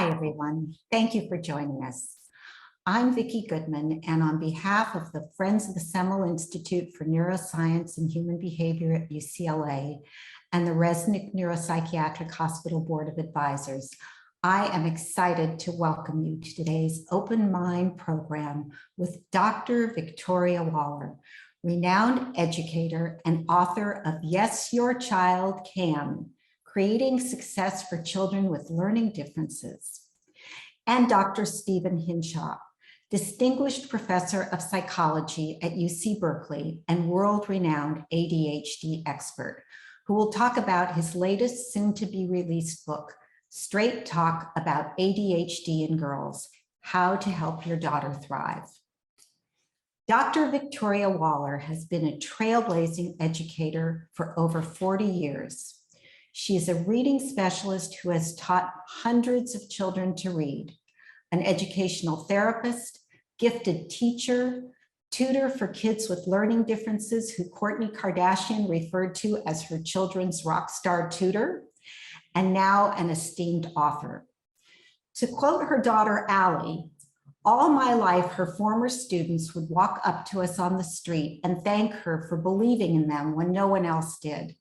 Hi, everyone. Thank you for joining us. I'm Vicki Goodman, and on behalf of the Friends of the Semel Institute for Neuroscience and Human Behavior at UCLA and the Resnick Neuropsychiatric Hospital Board of Advisors, I am excited to welcome you to today's Open Mind program with Dr. Victoria Waller, renowned educator and author of Yes, Your Child Can, Creating Success for Children with Learning Differences, and Dr. Stephen Hinshaw, Distinguished Professor of Psychology at UC Berkeley and world-renowned ADHD expert, who will talk about his latest soon-to-be-released book, Straight Talk About ADHD in Girls, How to Help Your Daughter Thrive. Dr. Victoria Waller has been a trailblazing educator for over 40 years. She is a reading specialist who has taught hundreds of children to read, an educational therapist, gifted teacher, tutor for kids with learning differences who Kourtney Kardashian referred to as her children's rock star tutor, and now an esteemed author. To quote her daughter, Allie, "All my life, her former students would walk up to us on the street and thank her for believing in them when no one else did.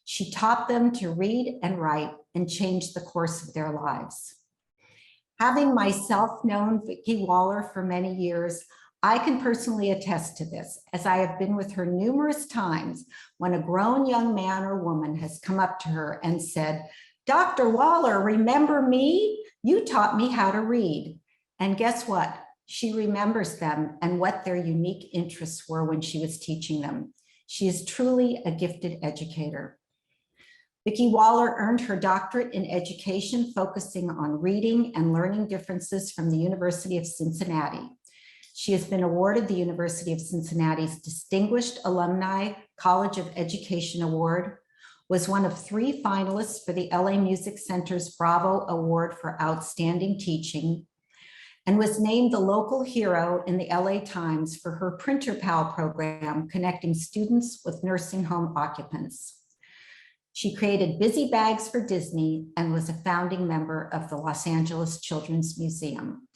She taught them to read and write and changed the course of their lives." Having myself known Vicki Waller for many years, I can personally attest to this, as I have been with her numerous times when a grown young man or woman has come up to her and said, "Dr. Waller, remember me? You taught me how to read." And guess what? She remembers them and what their unique interests were when she was teaching them. She is truly a gifted educator. Vicki Waller earned her doctorate in education, focusing on reading and learning differences from the University of Cincinnati. She has been awarded the University of Cincinnati's Distinguished Alumni College of Education Award, was one of 3 finalists for the LA Music Center's Bravo Award for Outstanding Teaching, and was named the local hero in the LA Times for her Printer Pal program, connecting students with nursing home occupants. She created Busy Bags for Disney and was a founding member of the Los Angeles Children's Museum.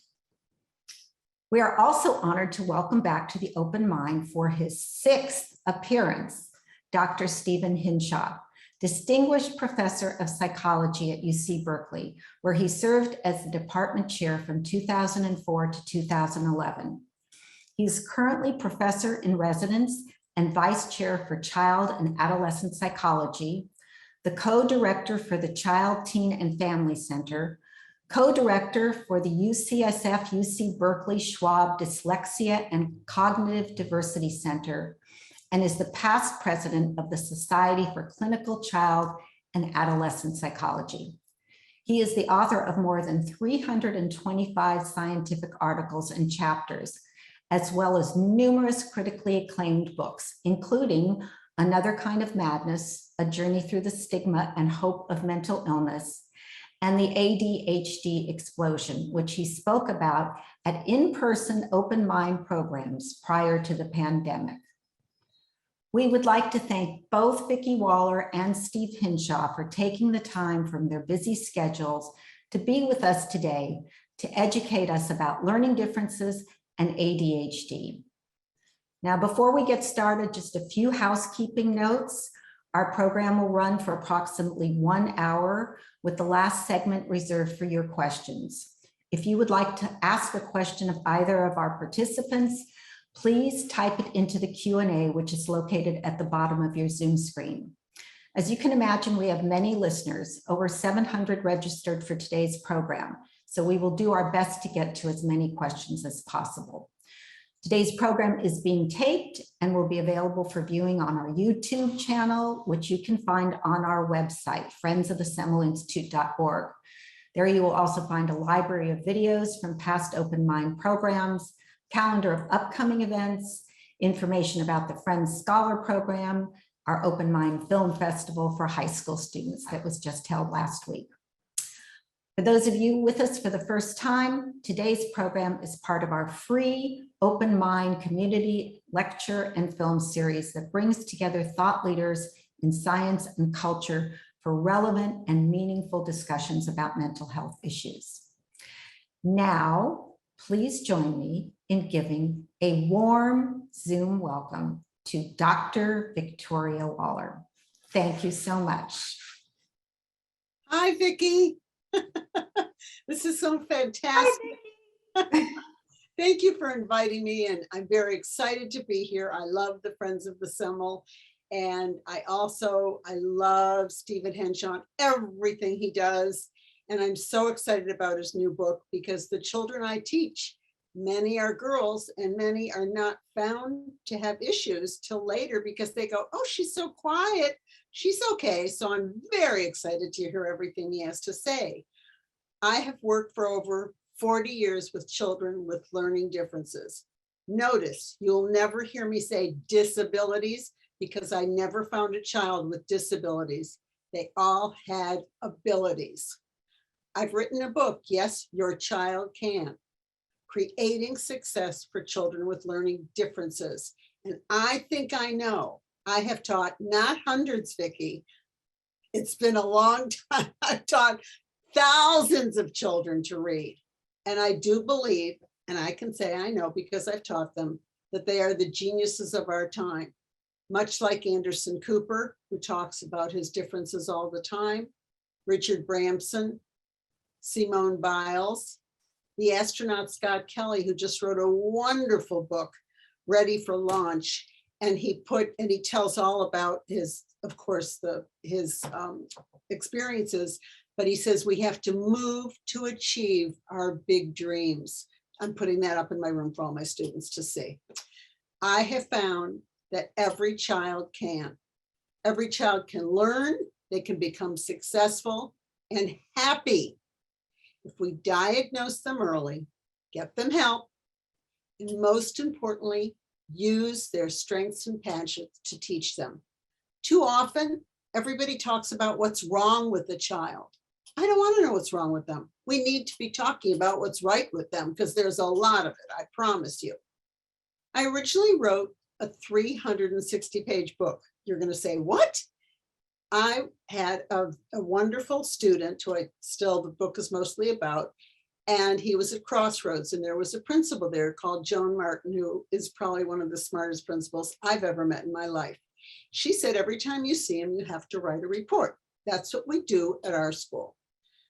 We are also honored to welcome back to the Open Mind for his 6th appearance, Dr. Stephen Hinshaw, Distinguished Professor of Psychology at UC Berkeley, where he served as the department chair from 2004 to 2011. He is currently Professor in Residence and Vice Chair for Child and Adolescent Psychology, the co-director for the Child, Teen, and Family Center, co-director for the UCSF UC Berkeley Schwab Dyslexia and Cognitive Diversity Center, and is the past president of the Society for Clinical Child and Adolescent Psychology. He is the author of more than 325 scientific articles and chapters, as well as numerous critically acclaimed books, including Another Kind of Madness, A Journey Through the Stigma and Hope of Mental Illness, and the ADHD Explosion, which he spoke about at in-person Open Mind programs prior to the pandemic. We would like to thank both Vicki Waller and Steve Hinshaw for taking the time from their busy schedules to be with us today to educate us about learning differences and ADHD. Now, before we get started, just a few housekeeping notes. Our program will run for approximately 1 hour, with the last segment reserved for your questions. If you would like to ask a question of either of our participants, please type it into the Q&A, which is located at the bottom of your Zoom screen. As you can imagine, we have many listeners, over 700 registered for today's program, so we will do our best to get to as many questions as possible. Today's program is being taped and will be available for viewing on our YouTube channel, which you can find on our website, friendsofthesemelinstitute.org. There you will also find a library of videos from past Open Mind programs, calendar of upcoming events, information about the Friends Scholar Program, our Open Mind Film Festival for high school students that was just held last week. For those of you with us for the first time, today's program is part of our free Open Mind community lecture and film series that brings together thought leaders in science and culture for relevant and meaningful discussions about mental health issues. Now, please join me in giving a warm Zoom welcome to Dr. Victoria Waller. Thank you so much. Hi, Vicki. This is so fantastic. Thank you for inviting me, and I'm very excited to be here. I love the Friends of the Semmel, and I love Stephen Henshaw, everything he does. And I'm so excited about his new book because the children I teach, many are girls and many are not found to have issues till later because they go, oh, she's so quiet, she's okay. So I'm very excited to hear everything he has to say. I have worked for over 40 years with children with learning differences. Notice, you'll never hear me say disabilities because I never found a child with disabilities. They all had abilities. I've written a book, Yes, Your Child Can, Creating Success for Children with Learning Differences. And I think I know, I have taught not hundreds, Vicki. It's been a long time. I've taught thousands of children to read. And I do believe, and I can say I know because I've taught them, that they are the geniuses of our time. Much like Anderson Cooper, who talks about his differences all the time, Richard Branson, Simone Biles, the astronaut Scott Kelly, who just wrote a wonderful book, Ready for Launch. And he tells all about his, of course, his experiences, but he says we have to move to achieve our big dreams. I'm putting that up in my room for all my students to see. I have found that every child can. Every child can learn, they can become successful and happy if we diagnose them early, get them help, and most importantly, use their strengths and passions to teach them. Too often, everybody talks about what's wrong with the child. I don't want to know what's wrong with them. We need to be talking about what's right with them because there's a lot of it, I promise you. I originally wrote a 360-page book. You're going to say, what? I had a wonderful student who the book is mostly about, and he was at Crossroads, and there was a principal there called Joan Martin, who is probably one of the smartest principals I've ever met in my life. She said, every time you see him, you have to write a report. That's what we do at our school.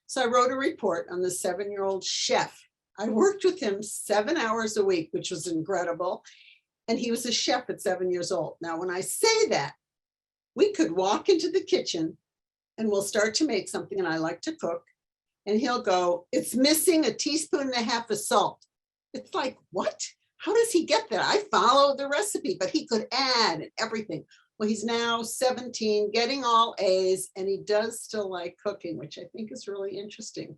So I wrote a report on the 7-year-old chef. I worked with him 7 hours a week, which was incredible. And he was a chef at 7 years old. Now, when I say that, we could walk into the kitchen and we'll start to make something, and I like to cook, and he'll go, it's missing a teaspoon and a half of salt. It's like, what? How does he get that? I follow the recipe, but he could add and everything. Well, he's now 17, getting all A's, and he does still like cooking, which I think is really interesting.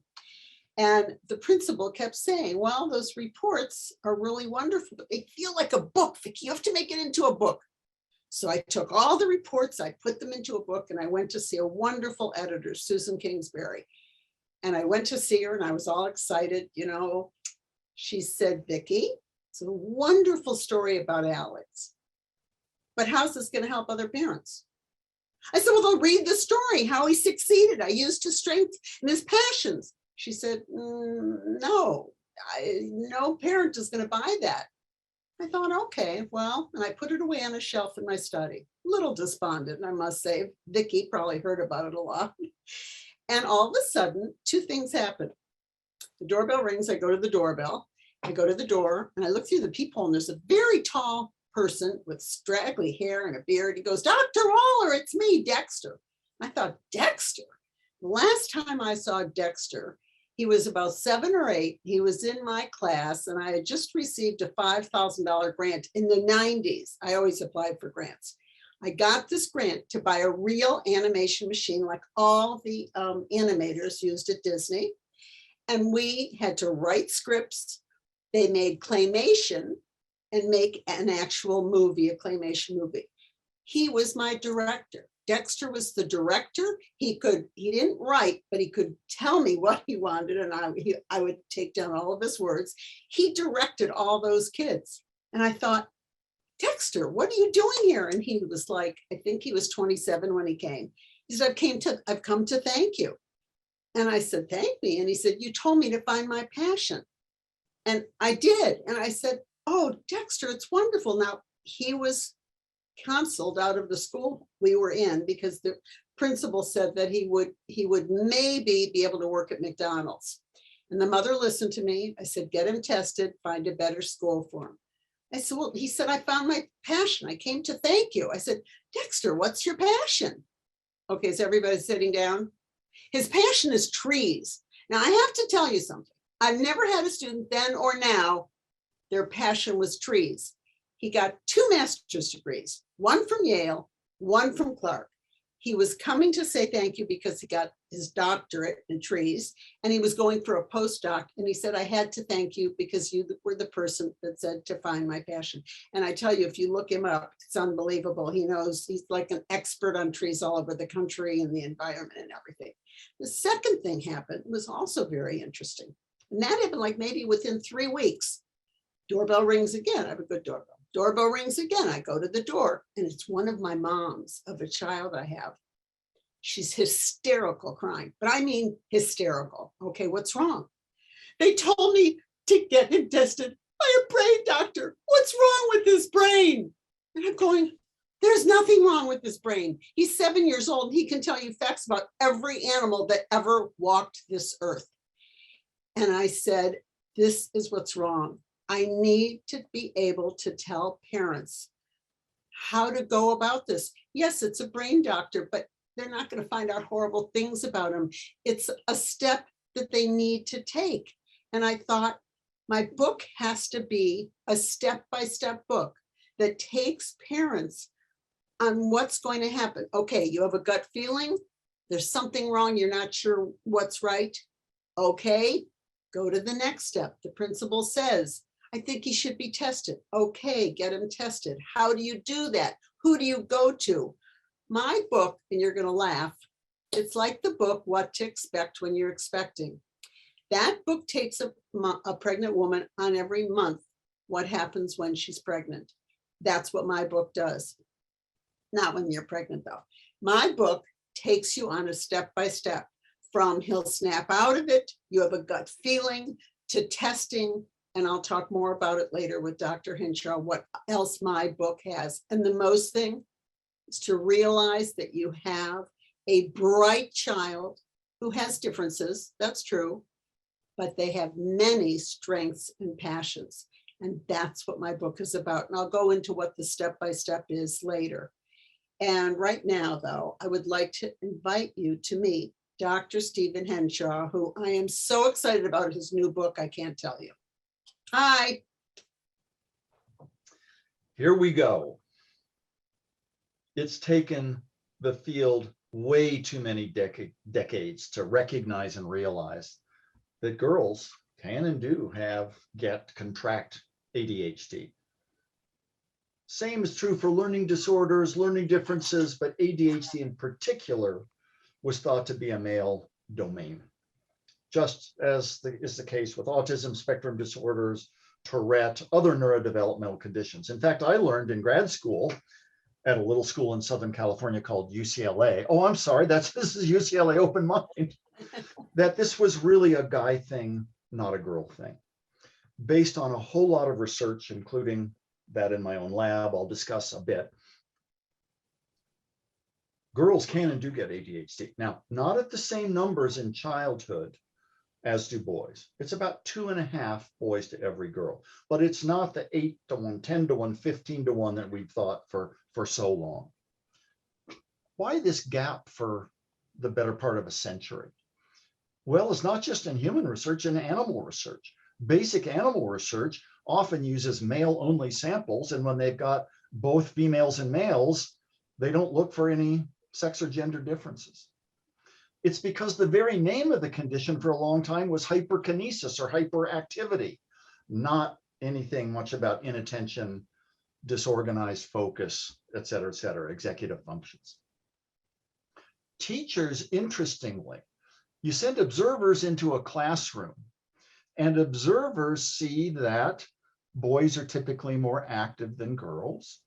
And the principal kept saying, well, those reports are really wonderful, but they feel like a book, Vicki. You have to make it into a book. So I took all the reports, I put them into a book, and I went to see a wonderful editor, Susan Kingsbury. And I went to see her and I was all excited. You know, she said, Vicki, it's a wonderful story about Alex, but how's this going to help other parents? I said, well, they'll read the story, how he succeeded. I used his strengths and his passions. She said, no, no parent is going to buy that. I thought, okay, well, and I put it away on a shelf in my study. A little despondent, I must say. Vicki probably heard about it a lot. And all of a sudden, two things happen. The doorbell rings, I go to the doorbell, I go to the door, and I look through the peephole, and there's a very tall person with straggly hair and a beard. He goes, Dr. Waller, it's me, Dexter. I thought, Dexter? The last time I saw Dexter, he was about 7 or 8. He was in my class, and I had just received a $5,000 grant in the 90s. I always applied for grants. I got this grant to buy a real animation machine like all the animators used at Disney. And we had to write scripts. They made claymation and make an actual movie, a claymation movie. He was my director. Dexter was the director. He didn't write, but he could tell me what he wanted, and I would take down all of his words. He directed all those kids. And I thought, Dexter, what are you doing here? And he was like, I think he was 27 when he came. He said, I've come to thank you. And I said, thank me. And he said, you told me to find my passion. And I did. And I said, oh, Dexter, it's wonderful. Now, he was counseled out of the school we were in because the principal said that he would maybe be able to work at McDonald's. And the mother listened to me. I said, get him tested, find a better school for him. I said, well, he said, I found my passion. I came to thank you. I said, Dexter, what's your passion? Okay, is everybody sitting down? His passion is trees. Now, I have to tell you something. I've never had a student then or now, their passion was trees. He got 2 master's degrees, one from Yale, one from Clark. He was coming to say thank you because he got his doctorate in trees, and he was going for a postdoc. And he said, I had to thank you because you were the person that said to find my passion. And I tell you, if you look him up, it's unbelievable. He knows, he's like an expert on trees all over the country and the environment and everything. The second thing happened was also very interesting. And that happened like maybe within 3 weeks. Doorbell rings again. I have a good doorbell. Doorbell rings again. I go to the door, and it's one of my moms of a child I have. She's hysterical crying, but I mean hysterical. Okay, what's wrong? They told me to get him tested by a brain doctor. What's wrong with his brain? And I'm going, there's nothing wrong with his brain. He's 7 years old. And he can tell you facts about every animal that ever walked this earth. And I said, this is what's wrong. I need to be able to tell parents how to go about this. Yes, it's a brain doctor, but they're not going to find out horrible things about him. It's a step that they need to take. And I thought my book has to be a step-by-step book that takes parents on what's going to happen. Okay, you have a gut feeling. There's something wrong. You're not sure what's right. Okay, go to the next step. The principal says, I think he should be tested. Okay, get him tested. How do you do that? Who do you go to? My book, and you're going to laugh, it's like the book, What to Expect When You're Expecting. That book takes a pregnant woman on every month, what happens when she's pregnant. That's what my book does. Not when you're pregnant, though. My book takes you on a step-by-step from he'll snap out of it, you have a gut feeling, to testing. And I'll talk more about it later with Dr. Hinshaw, what else my book has. And the most thing is to realize that you have a bright child who has differences, that's true, but they have many strengths and passions. And that's what my book is about. And I'll go into what the step-by-step is later. And right now, though, I would like to invite you to meet Dr. Stephen Henshaw, who I am so excited about his new book, I can't tell you. Hi. Here we go. It's taken the field way too many decades to recognize and realize that girls can and do contract ADHD. Same is true for learning disorders, learning differences, but ADHD in particular was thought to be a male domain. Just as is the case with autism spectrum disorders, Tourette, other neurodevelopmental conditions. In fact, I learned in grad school at a little school in Southern California called UCLA. Oh, I'm sorry, this is UCLA Open Mind. That this was really a guy thing, not a girl thing. Based on a whole lot of research, including that in my own lab, I'll discuss a bit. Girls can and do get ADHD. Now, not at the same numbers in childhood as do boys. It's about 2.5 boys to every girl, but it's not the 8 to 1, 10 to 1, 15 to 1 that we've thought for so long. Why this gap for the better part of a century? Well, it's not just in human research, in animal research. Basic animal research often uses male-only samples, and when they've got both females and males, they don't look for any sex or gender differences. It's because the very name of the condition for a long time was hyperkinesis or hyperactivity, not anything much about inattention, disorganized focus, et cetera, executive functions. Teachers, interestingly, you send observers into a classroom, and observers see that boys are typically more active than girls.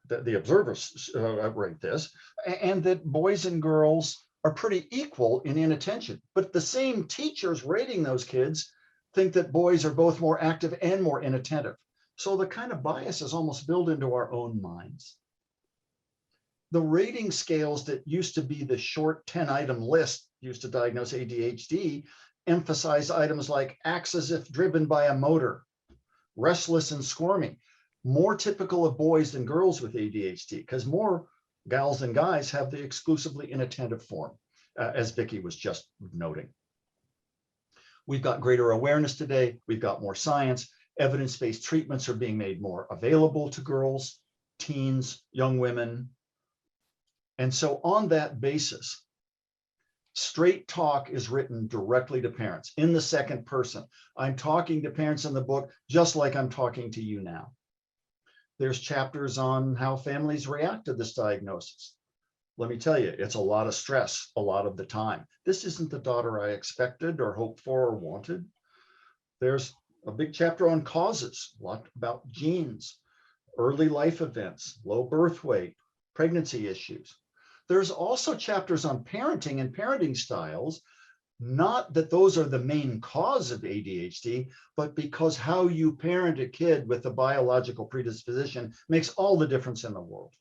The observers rate this, and that boys and girls are pretty equal in inattention, but the same teachers rating those kids think that boys are both more active and more inattentive. So the kind of bias is almost built into our own minds. The rating scales that used to be the short 10-item list used to diagnose ADHD emphasize items like acts as if driven by a motor, restless and squirmy, more typical of boys than girls with ADHD, because more gals than guys have the exclusively inattentive form, as Vicki was just noting. We've got greater awareness today. We've got more science. Evidence-based treatments are being made more available to girls, teens, young women. And so on that basis, Straight Talk is written directly to parents in the second person. I'm talking to parents in the book just like I'm talking to you now. There's chapters on how families react to this diagnosis. Let me tell you, it's a lot of stress a lot of the time. This isn't the daughter I expected or hoped for or wanted. There's a big chapter on causes, a lot about genes, early life events, low birth weight, pregnancy issues. There's also chapters on parenting and parenting styles, not that those are the main cause of ADHD, but because how you parent a kid with a biological predisposition makes all the difference in the world,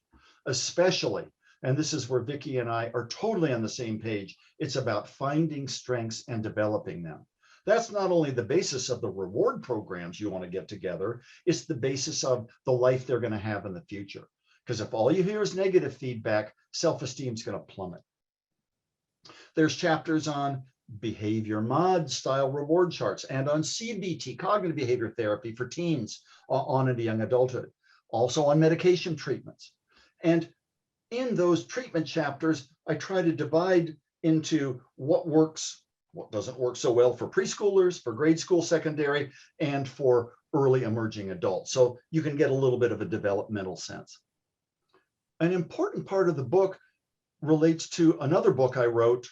especially, and this is where Vicki and I are totally on the same page, it's about finding strengths and developing them. That's not only the basis of the reward programs you want to get together, it's the basis of the life they're going to have in the future. Because if all you hear is negative feedback, self-esteem is going to plummet. There's chapters on behavior mod style reward charts and on CBT, cognitive behavior therapy for teens on into young adulthood, also on medication treatments. And in those treatment chapters, I try to divide into what works, what doesn't work so well for preschoolers, for grade school, secondary, and for early emerging adults. So you can get a little bit of a developmental sense. An important part of the book relates to another book I wrote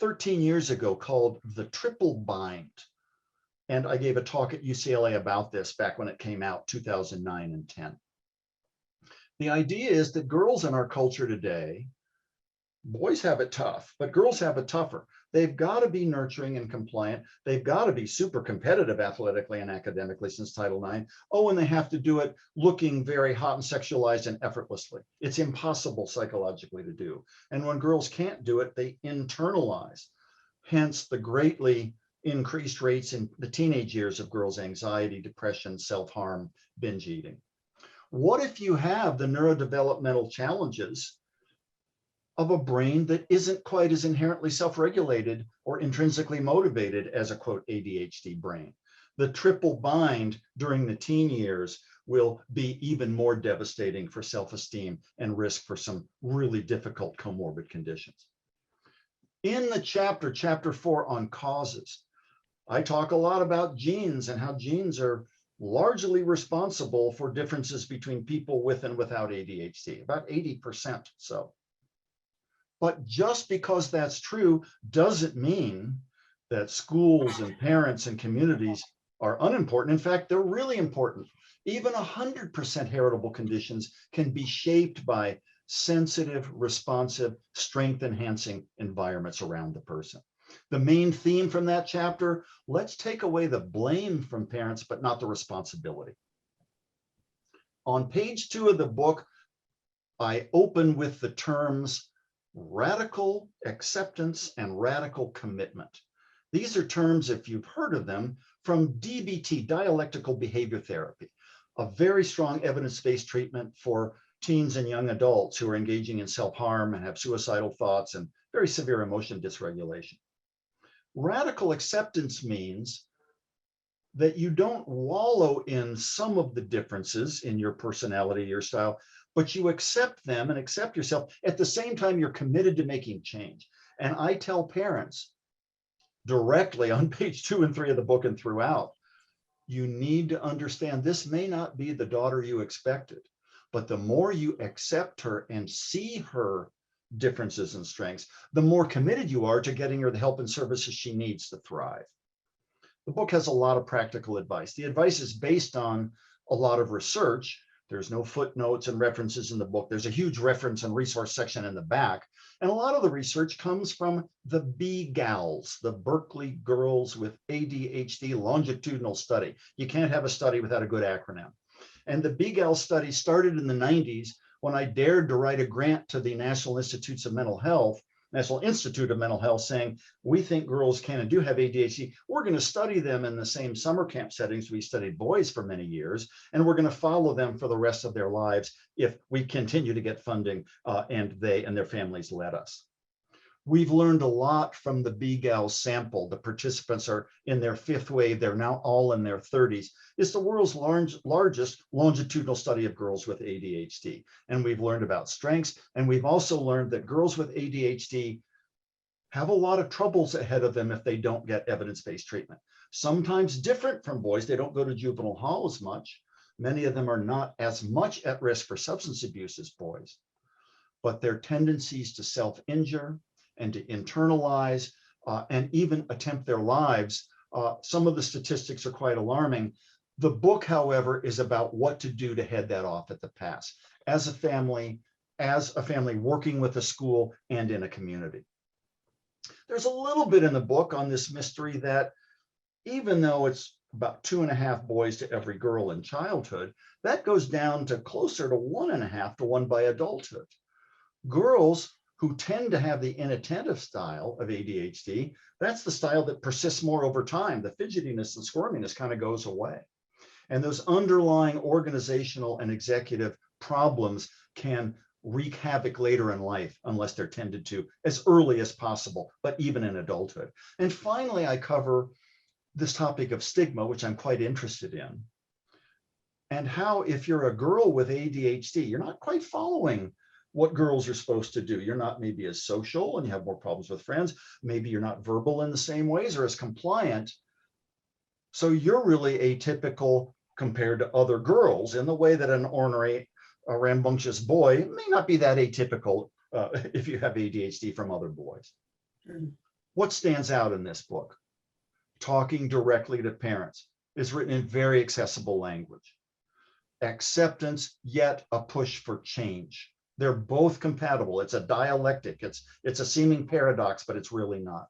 13 years ago called The Triple Bind. And I gave a talk at UCLA about this back when it came out, 2009 and 10. The idea is that girls in our culture today, boys have it tough, but girls have it tougher. They've got to be nurturing and compliant. They've got to be super competitive athletically and academically since Title IX. Oh, and they have to do it looking very hot and sexualized and effortlessly. It's impossible psychologically to do. And when girls can't do it, they internalize. Hence the greatly increased rates in the teenage years of girls' anxiety, depression, self-harm, binge eating. What if you have the neurodevelopmental challenges of a brain that isn't quite as inherently self-regulated or intrinsically motivated as a quote ADHD brain? The triple bind during the teen years will be even more devastating for self-esteem and risk for some really difficult comorbid conditions. In the chapter 4 on causes, I talk a lot about genes and how genes are largely responsible for differences between people with and without ADHD, about 80% so. But just because that's true doesn't mean that schools and parents and communities are unimportant. In fact, they're really important. Even 100% heritable conditions can be shaped by sensitive, responsive, strength-enhancing environments around the person. The main theme from that chapter, let's take away the blame from parents, but not the responsibility. On page 2 of the book, I open with the terms radical acceptance and radical commitment. These are terms, if you've heard of them, from DBT, dialectical behavior therapy, a very strong evidence-based treatment for teens and young adults who are engaging in self-harm and have suicidal thoughts and very severe emotion dysregulation. Radical acceptance means that you don't wallow in some of the differences in your personality, your style, but you accept them and accept yourself. At the same time, you're committed to making change. And I tell parents directly on page 2 and 3 of the book and throughout, you need to understand this may not be the daughter you expected, but the more you accept her and see her differences and strengths, the more committed you are to getting her the help and services she needs to thrive. The book has a lot of practical advice. The advice is based on a lot of research. There's no footnotes and references in the book. There's a huge reference and resource section in the back, And a lot of the research comes from the BGALS, the Berkeley Girls with ADHD Longitudinal Study. You can't have a study without a good acronym. And the BGALS study started in the 90s when I dared to write a grant to the National Institute of Mental Health saying, we think girls can and do have ADHD. We're going to study them in the same summer camp settings we studied boys for many years, and we're going to follow them for the rest of their lives if we continue to get funding and they and their families let us. We've learned a lot from the BGAL sample. The participants are in their 5th wave. They're now all in their 30s. It's the world's largest longitudinal study of girls with ADHD. And we've learned about strengths. And we've also learned that girls with ADHD have a lot of troubles ahead of them if they don't get evidence-based treatment. Sometimes different from boys. They don't go to juvenile hall as much. Many of them are not as much at risk for substance abuse as boys. But their tendencies to self-injure and to internalize and even attempt their lives, some of the statistics are quite alarming. The book, however, is about what to do to head that off at the pass as a family working with a school and in a community. There's a little bit in the book on this mystery that even though it's about 2.5 boys to every girl in childhood, that goes down to closer to 1.5 to 1 by adulthood. Girls who tend to have the inattentive style of ADHD, that's the style that persists more over time. The fidgetiness and squirminess kind of goes away. And those underlying organizational and executive problems can wreak havoc later in life unless they're tended to as early as possible, but even in adulthood. And finally, I cover this topic of stigma, which I'm quite interested in, and how if you're a girl with ADHD, you're not quite following what girls are supposed to do. You're not maybe as social and you have more problems with friends. Maybe you're not verbal in the same ways or as compliant. So you're really atypical compared to other girls in the way that an ornery, a rambunctious boy may not be that atypical if you have ADHD from other boys. What stands out in this book? Talking directly to parents is written in very accessible language. Acceptance, yet a push for change. They're both compatible. It's a dialectic. It's a seeming paradox, but it's really not.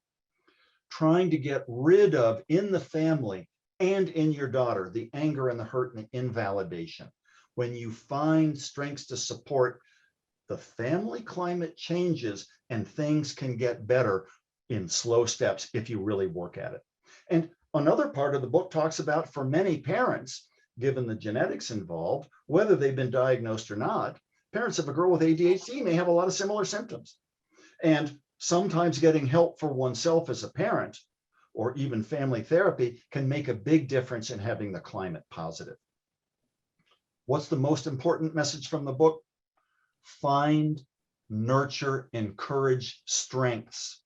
Trying to get rid of in the family and in your daughter, the anger and the hurt and the invalidation. When you find strengths to support, the family climate changes and things can get better in slow steps if you really work at it. And another part of the book talks about, for many parents, given the genetics involved, whether they've been diagnosed or not, parents of a girl with ADHD may have a lot of similar symptoms. And sometimes getting help for oneself as a parent or even family therapy can make a big difference in having the climate positive. What's the most important message from the book? Find, nurture, encourage strengths.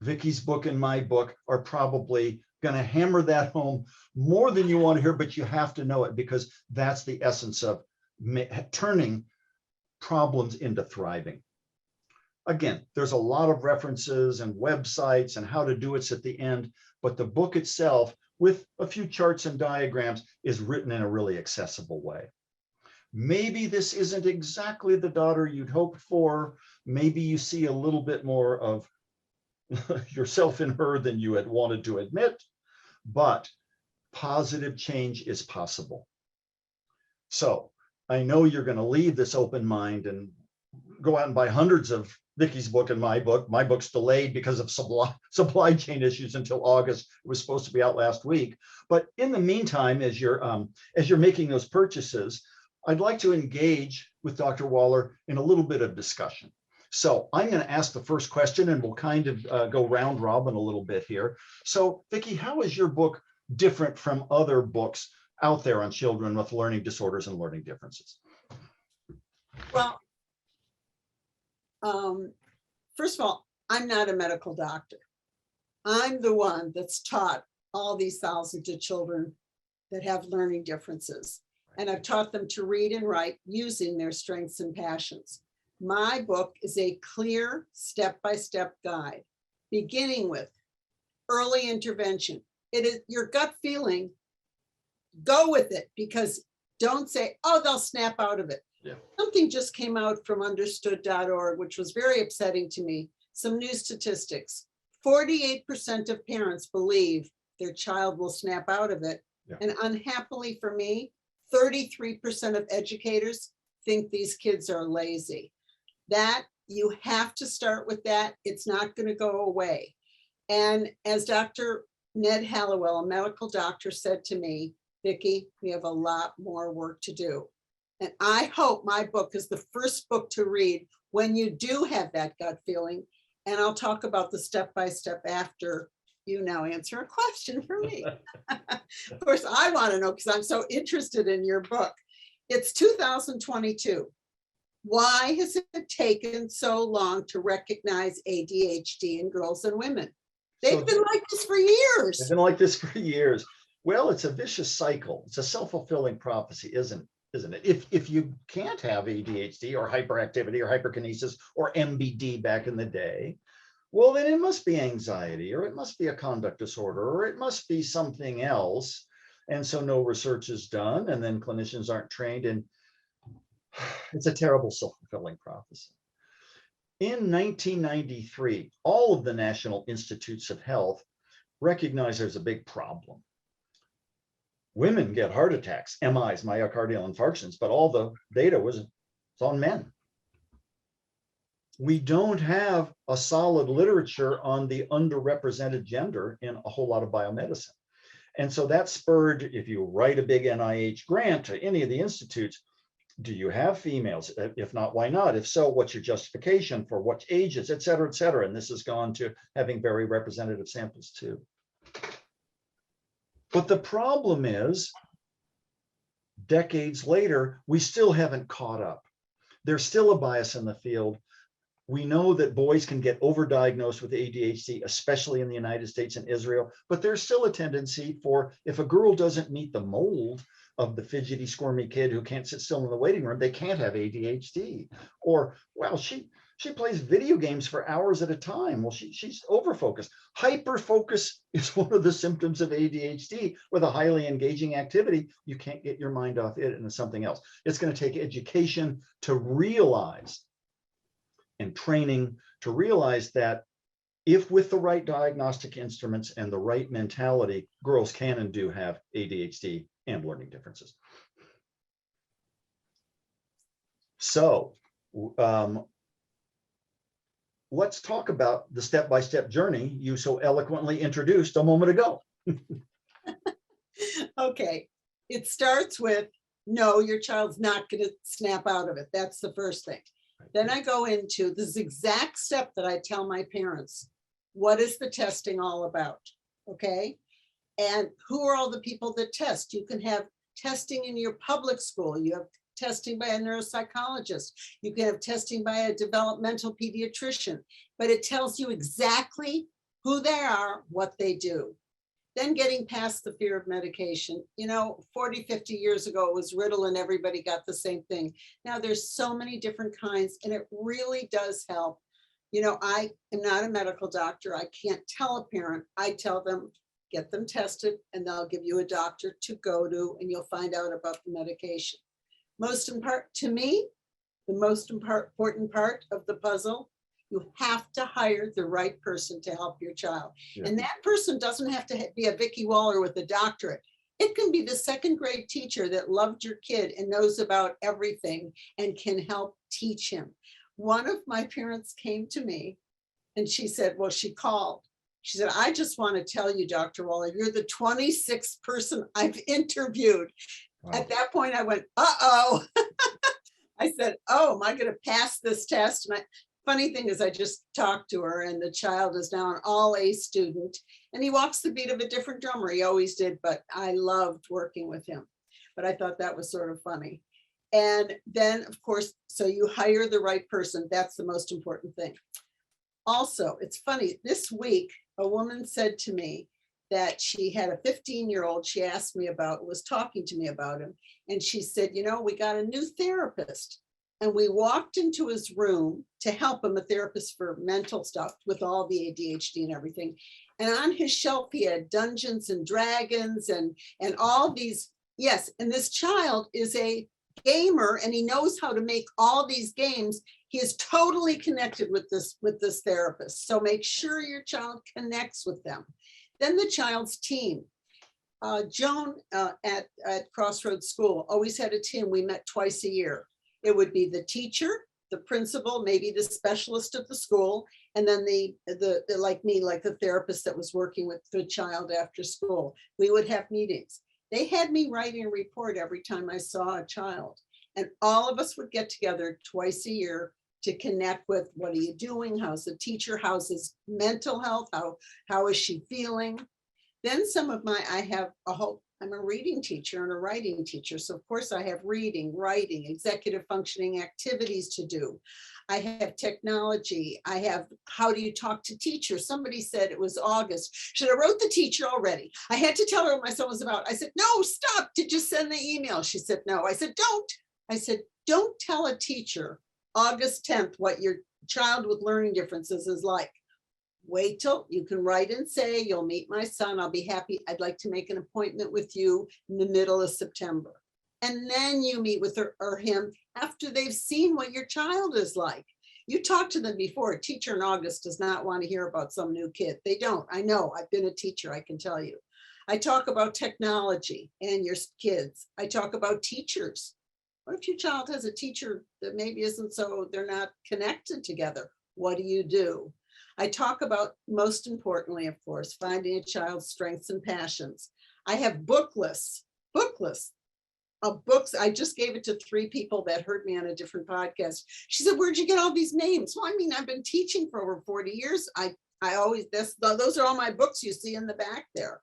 Vicky's book and my book are probably going to hammer that home more than you want to hear, but you have to know it because that's the essence of turning problems into thriving. Again, there's a lot of references and websites and how to do it's at the end, but the book itself, with a few charts and diagrams, is written in a really accessible way. Maybe this isn't exactly the daughter you'd hoped for. Maybe you see a little bit more of yourself in her than you had wanted to admit, but positive change is possible. So I know you're going to leave this open mind and go out and buy hundreds of Vicky's book and my book. My book's delayed because of supply chain issues until August. It was supposed to be out last week. But in the meantime, as you're making those purchases, I'd like to engage with Dr. Waller in a little bit of discussion. So I'm going to ask the first question and we'll kind of go round robin a little bit here. So Vicky, how is your book different from other books out there on children with learning disorders and learning differences? Well, first of all, I'm not a medical doctor. I'm the one that's taught all these thousands of children that have learning differences. And I've taught them to read and write using their strengths and passions. My book is a clear step-by-step guide, beginning with early intervention. It is your gut feeling. Go with it, because don't say, oh, they'll snap out of it. Yeah. Something just came out from understood.org, which was very upsetting to me. Some new statistics. 48% of parents believe their child will snap out of it. Yeah. And unhappily for me, 33% of educators think these kids are lazy. That you have to start with that. It's not going to go away. And as Dr. Ned Hallowell, a medical doctor, said to me, Vicki, we have a lot more work to do. And I hope my book is the first book to read when you do have that gut feeling. And I'll talk about the step-by-step after you now answer a question for me. Of course, I want to know because I'm so interested in your book. It's 2022. Why has it taken so long to recognize ADHD in girls and women? They've been like this for years. They've been like this for years. Well, it's a vicious cycle. It's a self-fulfilling prophecy, isn't it? If you can't have ADHD or hyperactivity or hyperkinesis or MBD back in the day, well, then it must be anxiety, or it must be a conduct disorder, or it must be something else. And so no research is done, and then clinicians aren't trained, and it's a terrible self-fulfilling prophecy. In 1993, all of the National Institutes of Health recognized there's a big problem. Women get heart attacks, MIs, myocardial infarctions, but all the data was on men. We don't have a solid literature on the underrepresented gender in a whole lot of biomedicine. And so that spurred, if you write a big NIH grant to any of the institutes, do you have females? If not, why not? If so, what's your justification for what ages, et cetera, et cetera. And this has gone to having very representative samples too. But the problem is, decades later, we still haven't caught up. There's still a bias in the field. We know that boys can get overdiagnosed with ADHD, especially in the United States and Israel, but there's still a tendency for, if a girl doesn't meet the mold of the fidgety, squirmy kid who can't sit still in the waiting room, they can't have ADHD. Or, well, she plays video games for hours at a time. Well, she's overfocused. Hyperfocus is one of the symptoms of ADHD. With a highly engaging activity, you can't get your mind off it into something else. It's going to take education to realize, and training to realize, that if with the right diagnostic instruments and the right mentality, girls can and do have ADHD and learning differences. So let's talk about the step-by-step journey you so eloquently introduced a moment ago. Okay, it starts with, no, your child's not going to snap out of it. That's the first thing. Then I go into this exact step that I tell my parents. What is the testing all about? Okay. And who are all the people that test? You can have testing in your public school. You have testing by a neuropsychologist. You can have testing by a developmental pediatrician, but it tells you exactly who they are, what they do. Then getting past the fear of medication. 40, 50 years ago, it was Ritalin, everybody got the same thing. Now there's so many different kinds, and it really does help. I am not a medical doctor. I can't tell a parent. I tell them, get them tested, and they'll give you a doctor to go to, and you'll find out about the medication. To me, the most important part of the puzzle, you have to hire the right person to help your child. Yeah. And that person doesn't have to be a Vicki Waller with a doctorate. It can be the second grade teacher that loved your kid and knows about everything and can help teach him. One of my parents came to me and she said, she called. She said, I just want to tell you, Dr. Waller, you're the 26th person I've interviewed. Wow. At that point, I went, uh-oh. I said, oh, am I going to pass this test? And funny thing is, I just talked to her, and the child is now an all-A student, and he walks the beat of a different drummer. He always did, but I loved working with him. But I thought that was sort of funny. And then, of course, so you hire the right person. That's the most important thing. Also, it's funny, this week, a woman said to me that she had a 15-year-old she asked me about, was talking to me about him. And she said, we got a new therapist. And we walked into his room to help him, a therapist for mental stuff with all the ADHD and everything. And on his shelf, he had Dungeons and Dragons and all these. Yes, and this child is a gamer and he knows how to make all these games. He is totally connected with this therapist. So make sure your child connects with them. Then the child's team. Joan at Crossroads School always had a team. We met twice a year. It would be the teacher, the principal, maybe the specialist of the school, and then the like me, like the therapist that was working with the child after school. We would have meetings. They had me writing a report every time I saw a child, and all of us would get together twice a year to connect with, what are you doing? How's the teacher? How's his mental health? How is she feeling? Then I'm a reading teacher and a writing teacher. So of course I have reading, writing, executive functioning activities to do. I have technology. I have, how do you talk to teachers? Somebody said it was August. Should I wrote the teacher already? I had to tell her what my son was about. I said, no, stop. Did you send the email? She said, no. I said, don't. I said, don't tell a teacher August 10th what your child with learning differences is like. Wait till you can write and say, you'll meet my son. I'll be happy. I'd like to make an appointment with you in the middle of September. And then you meet with her or him after they've seen what your child is like. You talk to them before. A teacher in August does not want to hear about some new kid. They don't. I know. I've been a teacher. I can tell you. I talk about technology and your kids. I talk about teachers. What if your child has a teacher that maybe isn't so, they're not connected together? What do you do? I talk about, most importantly, of course, finding a child's strengths and passions. I have book lists of books. I just gave it to 3 people that heard me on a different podcast. She said, where'd you get all these names? Well, I mean, I've been teaching for over 40 years. I always, those are all my books you see in the back there.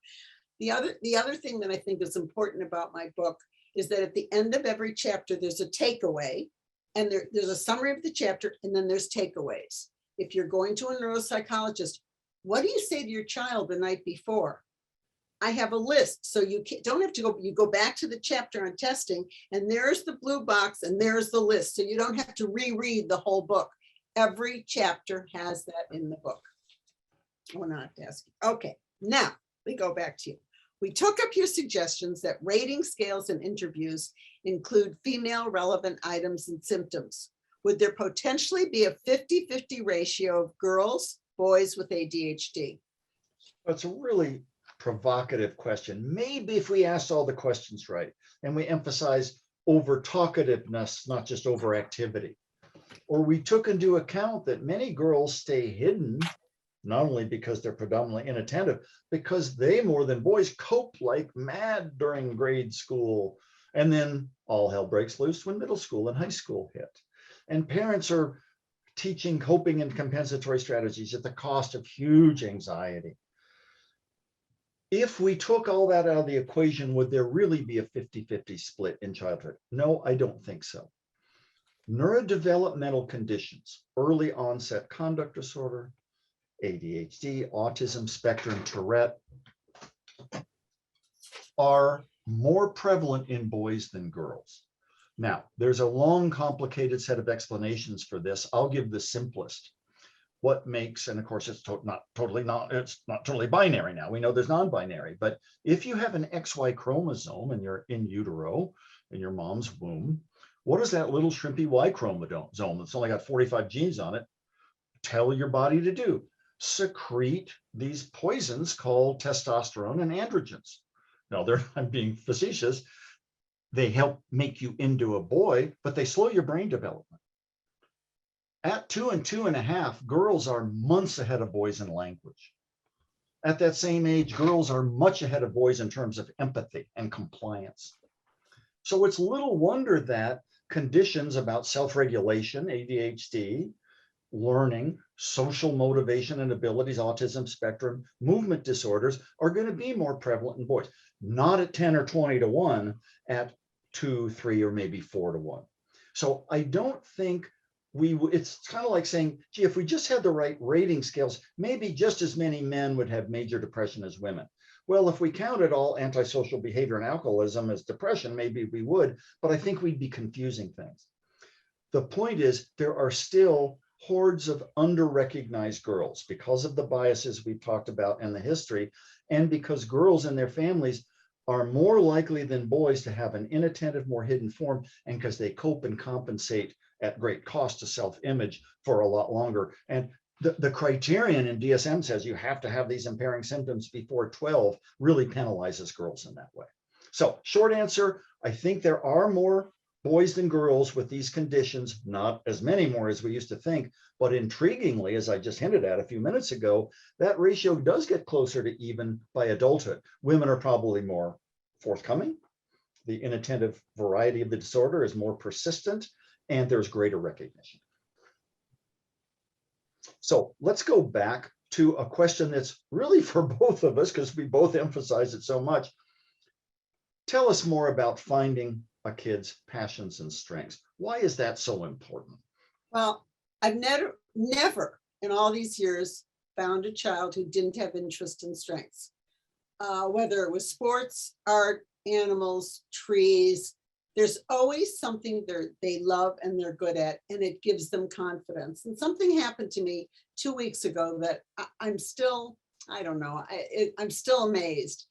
The other thing that I think is important about my book is that at the end of every chapter, there's a takeaway, and there's a summary of the chapter, and then there's takeaways. If you're going to a neuropsychologist, what do you say to your child the night before? I have a list, so you don't have to go, you go back to the chapter on testing, and there's the blue box, and there's the list, so you don't have to reread the whole book. Every chapter has that in the book. I will not ask you. Okay, now we go back to you. We took up your suggestions that rating scales and interviews include female relevant items and symptoms. Would there potentially be a 50-50 ratio of girls, boys with ADHD? That's a really provocative question. Maybe if we asked all the questions right and we emphasize over talkativeness, not just overactivity, or we took into account that many girls stay hidden, not only because they're predominantly inattentive, because they more than boys cope like mad during grade school. And then all hell breaks loose when middle school and high school hit. And parents are teaching coping and compensatory strategies at the cost of huge anxiety. If we took all that out of the equation, would there really be a 50-50 split in childhood? No, I don't think so. Neurodevelopmental conditions, early onset conduct disorder, ADHD, autism spectrum, Tourette, are more prevalent in boys than girls. Now, there's a long, complicated set of explanations for this. I'll give the simplest. What makes, and of course, it's not totally binary now. We know there's non-binary, but if you have an XY chromosome and you're in utero, in your mom's womb, what does that little shrimpy Y chromosome that's only got 45 genes on it tell your body to do? Secrete these poisons called testosterone and androgens. Now, I'm being facetious. They help make you into a boy, but they slow your brain development. At 2 and 2.5, girls are months ahead of boys in language. At that same age, girls are much ahead of boys in terms of empathy and compliance. So it's little wonder that conditions about self-regulation, ADHD, learning, social motivation and abilities, autism spectrum, movement disorders are going to be more prevalent in boys. Not at 10 or 20 to 1, at 2, 3, or maybe 4 to 1. So I don't think it's kind of like saying, gee, if we just had the right rating scales, maybe just as many men would have major depression as women. Well, if we counted all antisocial behavior and alcoholism as depression, maybe we would, but I think we'd be confusing things. The point is, there are still hordes of under-recognized girls because of the biases we've talked about and the history, and because girls and their families are more likely than boys to have an inattentive, more hidden form, and because they cope and compensate at great cost to self-image for a lot longer. And the criterion in DSM says you have to have these impairing symptoms before 12 really penalizes girls in that way. So short answer, I think there are more boys than girls with these conditions, not as many more as we used to think, but intriguingly, as I just hinted at a few minutes ago, that ratio does get closer to even by adulthood. Women are probably more forthcoming. The inattentive variety of the disorder is more persistent, and there's greater recognition. So let's go back to a question that's really for both of us, because we both emphasize it so much. Tell us more about finding a kid's passions and strengths. Why is that so important? Well, I've never in all these years found a child who didn't have interest in strengths, whether it was sports, art, animals, trees. There's always something they love and they're good at, and it gives them confidence. And something happened to me 2 weeks ago that I'm still, I don't know, I'm still amazed.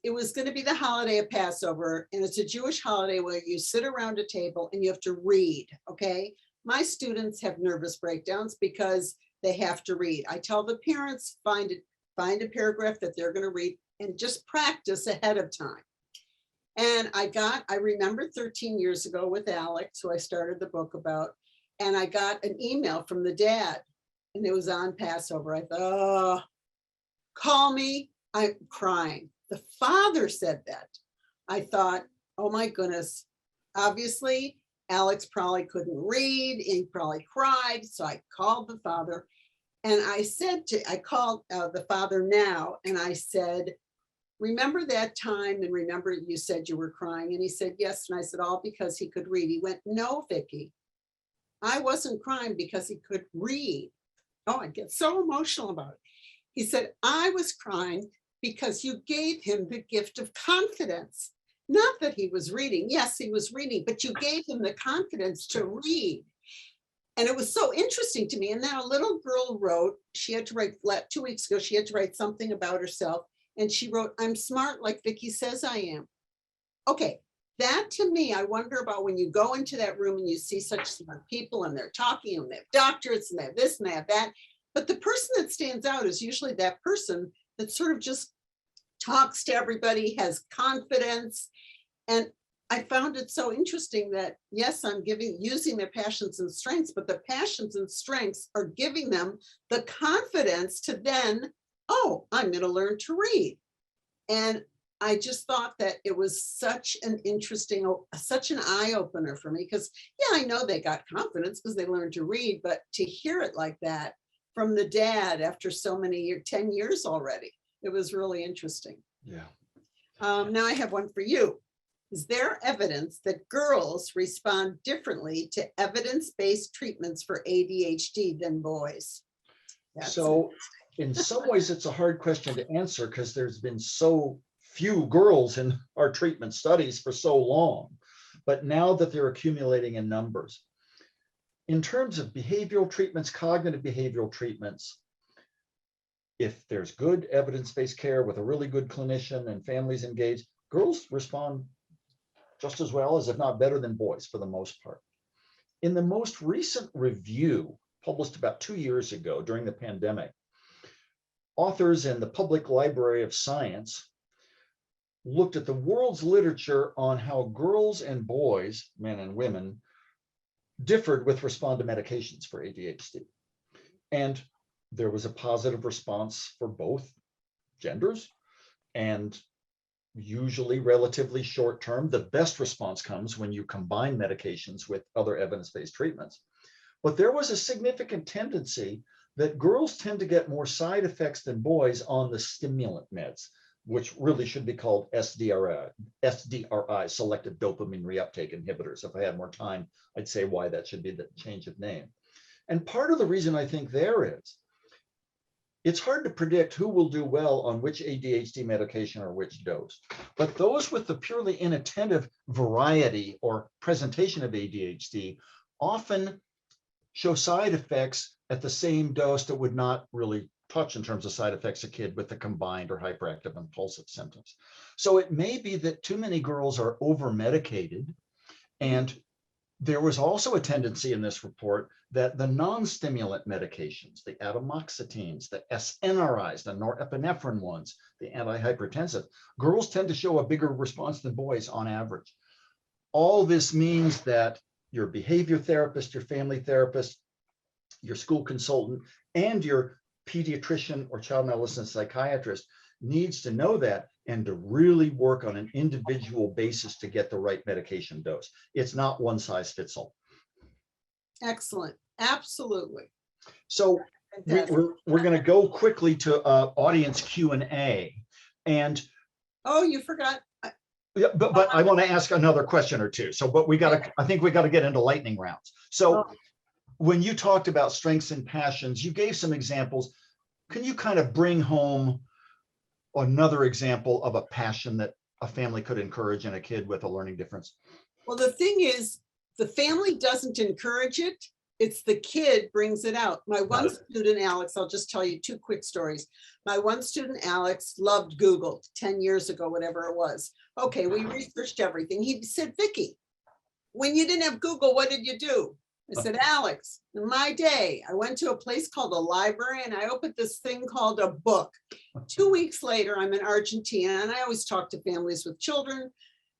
It was going to be the holiday of Passover, and it's a Jewish holiday where you sit around a table and you have to read, okay? My students have nervous breakdowns because they have to read. I tell the parents, find a paragraph that they're going to read and just practice ahead of time. And I remember 13 years ago with Alex, who I started the book about, and I got an email from the dad, and it was on Passover. I thought, oh, call me, I'm crying. The father said that. I thought, oh my goodness, obviously Alex probably couldn't read, he probably cried. So I called the father, and I called the father now, and I said, remember that time, and remember you said you were crying? And he said, yes. And I said, all because he could read. He went, no, Vicki, I wasn't crying because he could read. Oh, I get so emotional about it. He said, I was crying because you gave him the gift of confidence. Not that he was reading. Yes, he was reading, but you gave him the confidence to read. And it was so interesting to me. And then a little girl wrote, she had to write 2 weeks ago, she had to write something about herself. And she wrote, I'm smart like Vicki says I am. Okay, that to me, I wonder about when you go into that room and you see such smart people and they're talking and they have doctorates and they have this and they have that. But the person that stands out is usually that person that sort of just talks to everybody, has confidence. And I found it so interesting that, yes, I'm using their passions and strengths, but the passions and strengths are giving them the confidence to then, oh, I'm going to learn to read. And I just thought that it was such an interesting, such an eye opener for me, because yeah, I know they got confidence because they learned to read, but to hear it like that from the dad after so many years, 10 years already, it was really interesting. Yeah. Now I have one for you. Is there evidence that girls respond differently to evidence-based treatments for ADHD than boys? So in some ways, it's a hard question to answer because there's been so few girls in our treatment studies for so long. But now that they're accumulating in numbers, in terms of behavioral treatments, cognitive behavioral treatments, if there's good evidence-based care with a really good clinician and families engaged, girls respond just as well as, if not better than boys for the most part. In the most recent review, published about 2 years ago during the pandemic, authors in the Public Library of Science looked at the world's literature on how girls and boys, men and women, differed with respond to medications for ADHD. And there was a positive response for both genders, and usually relatively short term. The best response comes when you combine medications with other evidence-based treatments. But there was a significant tendency that girls tend to get more side effects than boys on the stimulant meds, which really should be called SDRI, selective dopamine reuptake inhibitors. If I had more time, I'd say why that should be the change of name. And part of the reason I think there is, it's hard to predict who will do well on which ADHD medication or which dose. But those with the purely inattentive variety or presentation of ADHD often show side effects at the same dose that would not really touch in terms of side effects a kid with the combined or hyperactive impulsive symptoms. So it may be that too many girls are over medicated. And there was also a tendency in this report that the non-stimulant medications, the atomoxetines, the SNRIs, the norepinephrine ones, the antihypertensive, girls tend to show a bigger response than boys on average. All this means that your behavior therapist, your family therapist, your school consultant, and your pediatrician or child and adolescent psychiatrist needs to know that and to really work on an individual basis to get the right medication dose. It's not one size fits all. Excellent. Absolutely. So Fantastic. we're going to go quickly to audience Q&A. And Oh, you forgot. yeah, but I want to ask another question or two. So, but I think we got to get into lightning rounds. So when you talked about strengths and passions, you gave some examples. Can you kind of bring home another example of a passion that a family could encourage in a kid with a learning difference? Well, the thing is, the family doesn't encourage it. It's the kid brings it out. My one student, Alex, I'll just tell you two quick stories. My one student, Alex, loved Google 10 years ago, whatever it was. Okay, we researched everything. He said, Vicki, when you didn't have Google, what did you do? I said, Alex, in my day, I went to a place called a library and I opened this thing called a book. 2 weeks later, I'm in Argentina and I always talk to families with children.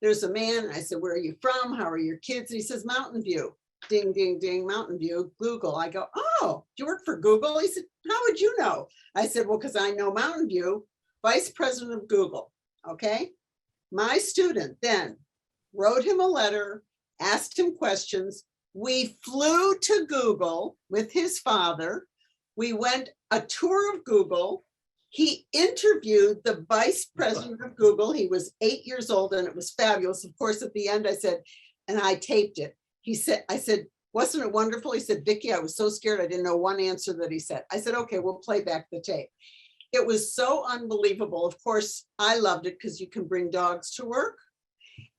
There's a man, I said, where are you from? How are your kids? And he says, Mountain View. Ding, ding, ding, Mountain View, Google. I go, oh, do you work for Google? He said, how would you know? I said, well, because I know Mountain View, vice president of Google, okay? My student then wrote him a letter, asked him questions. We flew to Google with his father. We went a tour of Google. He interviewed the vice president of Google. He was 8 years old and it was fabulous. Of course, at the end, I said, and I taped it. He said, I said, wasn't it wonderful? He said, Vicki, I was so scared. I didn't know one answer that he said. I said, okay, we'll play back the tape. It was so unbelievable. Of course, I loved it because you can bring dogs to work.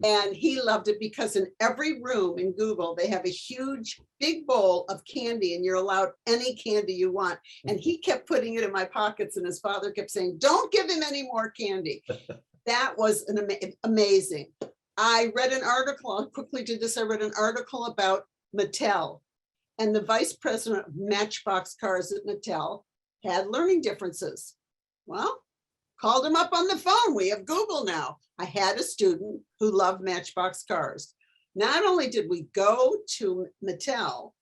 And he loved it because in every room in Google, they have a huge, big bowl of candy and you're allowed any candy you want. And he kept putting it in my pockets and his father kept saying, don't give him any more candy. That was amazing. I read an article, I'll quickly do this. I read an article about Mattel and the vice president of Matchbox cars at Mattel had learning differences. Well, called him up on the phone. We have Google now. I had a student who loved Matchbox cars. Not only did we go to Mattel,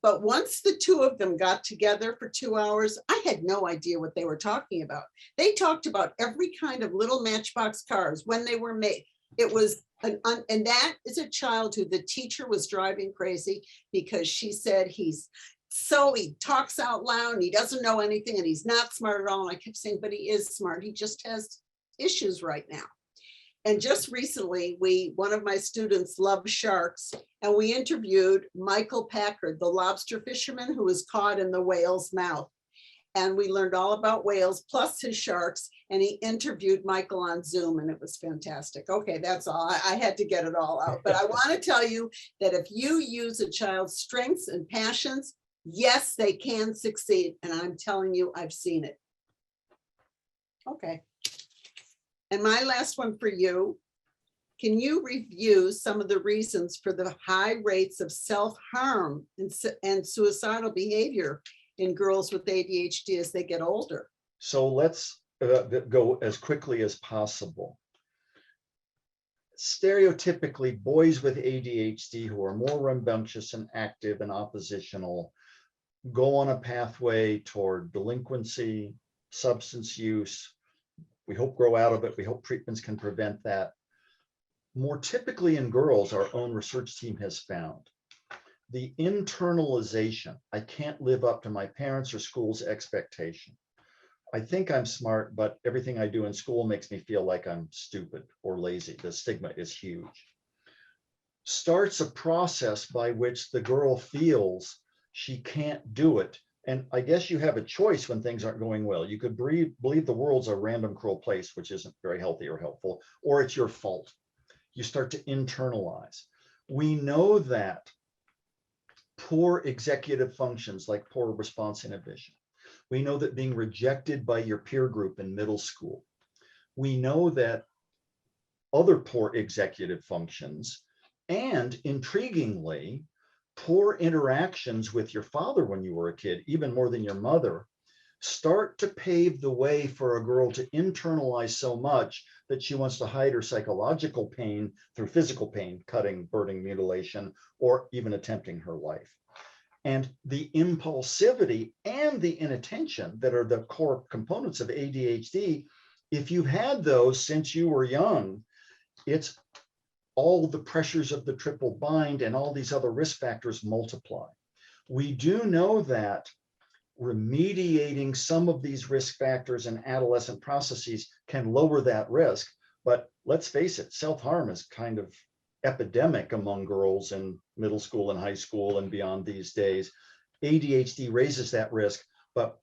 but once the two of them got together for 2 hours, I had no idea what they were talking about. They talked about every kind of little Matchbox cars, when they were made. It was, and that is a child who the teacher was driving crazy because she said he talks out loud and he doesn't know anything and he's not smart at all. And I kept saying, but he is smart. He just has issues right now. And just recently, one of my students loves sharks and we interviewed Michael Packard, the lobster fisherman who was caught in the whale's mouth. And we learned all about whales plus his sharks. And he interviewed Michael on Zoom and it was fantastic. Okay, that's all. I had to get it all out. But I want to tell you that if you use a child's strengths and passions, yes, they can succeed. And I'm telling you, I've seen it. Okay. And my last one for you, can you review some of the reasons for the high rates of self-harm and suicidal behavior in girls with ADHD as they get older? So let's go as quickly as possible. Stereotypically, boys with ADHD who are more rambunctious and active and oppositional go on a pathway toward delinquency, substance use. We hope grow out of it. We hope treatments can prevent that. More typically in girls, our own research team has found the internalization. I can't live up to my parents' or school's expectation. I think I'm smart, but everything I do in school makes me feel like I'm stupid or lazy. The stigma is huge. Starts a process by which the girl feels she can't do it. And I guess you have a choice when things aren't going well. You could believe the world's a random, cruel place, which isn't very healthy or helpful, or it's your fault. You start to internalize. We know that poor executive functions like poor response inhibition, We know that being rejected by your peer group in middle school. We know that other poor executive functions, and intriguingly, poor interactions with your father when you were a kid, even more than your mother, start to pave the way for a girl to internalize so much that she wants to hide her psychological pain through physical pain, cutting, burning, mutilation, or even attempting her life. And the impulsivity and the inattention that are the core components of ADHD, if you've had those since you were young, it's all the pressures of the triple bind and all these other risk factors multiply. We do know that remediating some of these risk factors and adolescent processes can lower that risk. But let's face it, self-harm is kind of epidemic among girls in middle school and high school and beyond these days. ADHD raises that risk, but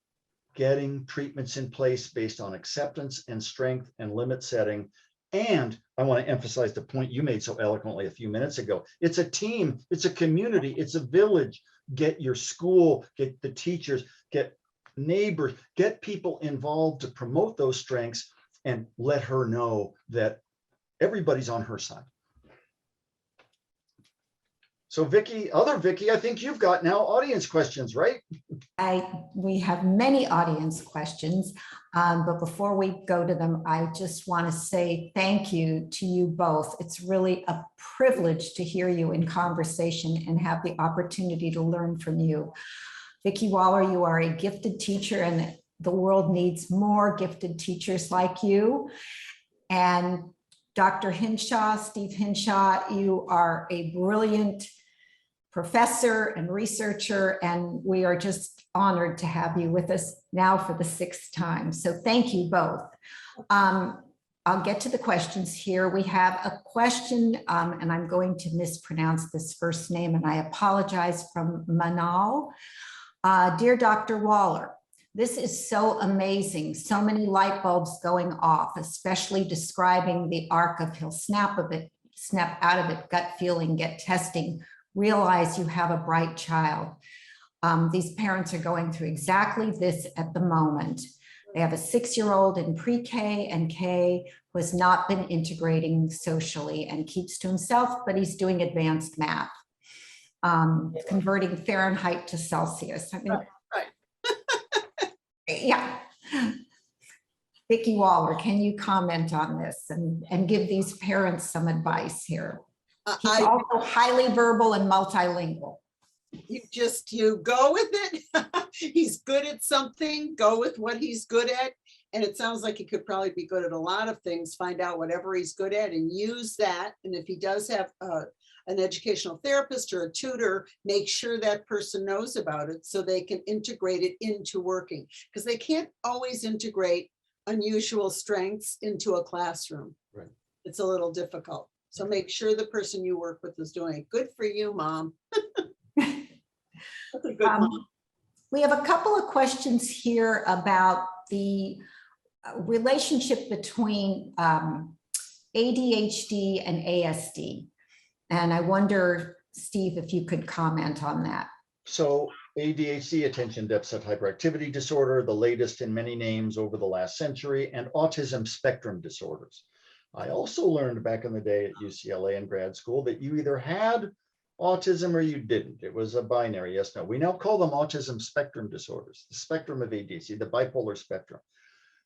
getting treatments in place based on acceptance and strength and limit setting. And I want to emphasize the point you made so eloquently a few minutes ago. It's a team, it's a community, it's a village. Get your school, get the teachers, get neighbors, get people involved to promote those strengths and let her know that everybody's on her side. So Vicky, other Vicky, I think you've got now audience questions, right? We have many audience questions, but before we go to them, I just want to say thank you to you both. It's really a privilege to hear you in conversation and have the opportunity to learn from you. Vicki Waller, you are a gifted teacher, and the world needs more gifted teachers like you. And Dr. Hinshaw, Steve Henshaw, you are a brilliant professor and researcher, and we are just honored to have you with us now for the 6th time. So thank you both. I'll get to the questions here. We have a question, and I'm going to mispronounce this first name, and I apologize, from Manal. Dear Dr. Waller, this is so amazing. So many light bulbs going off, especially describing the arc of he'll snap of it, snap out of it, gut feeling, get testing, realize you have a bright child. These parents are going through exactly this at the moment. They have a 6-year-old in pre-K and K who has not been integrating socially and keeps to himself, but he's doing advanced math, converting Fahrenheit to Celsius. I mean, Right. yeah. Vicki Waller, can you comment on this and give these parents some advice here? He's also highly verbal and multilingual. You go with it. He's good at something, go with what he's good at. And it sounds like he could probably be good at a lot of things, find out whatever he's good at and use that. And if he does have an educational therapist or a tutor, make sure that person knows about it so they can integrate it into working, because they can't always integrate unusual strengths into a classroom. Right. It's a little difficult. So make sure the person you work with is doing it. Good for you, Mom. That's a good mom. We have a couple of questions here about the relationship between ADHD and ASD. And I wonder, Steve, if you could comment on that. So ADHD, attention deficit hyperactivity disorder, the latest in many names over the last century, and autism spectrum disorders. I also learned back in the day at UCLA in grad school that you either had autism or you didn't. It was a binary, yes, no. We now call them autism spectrum disorders, the spectrum of ADHD, the bipolar spectrum.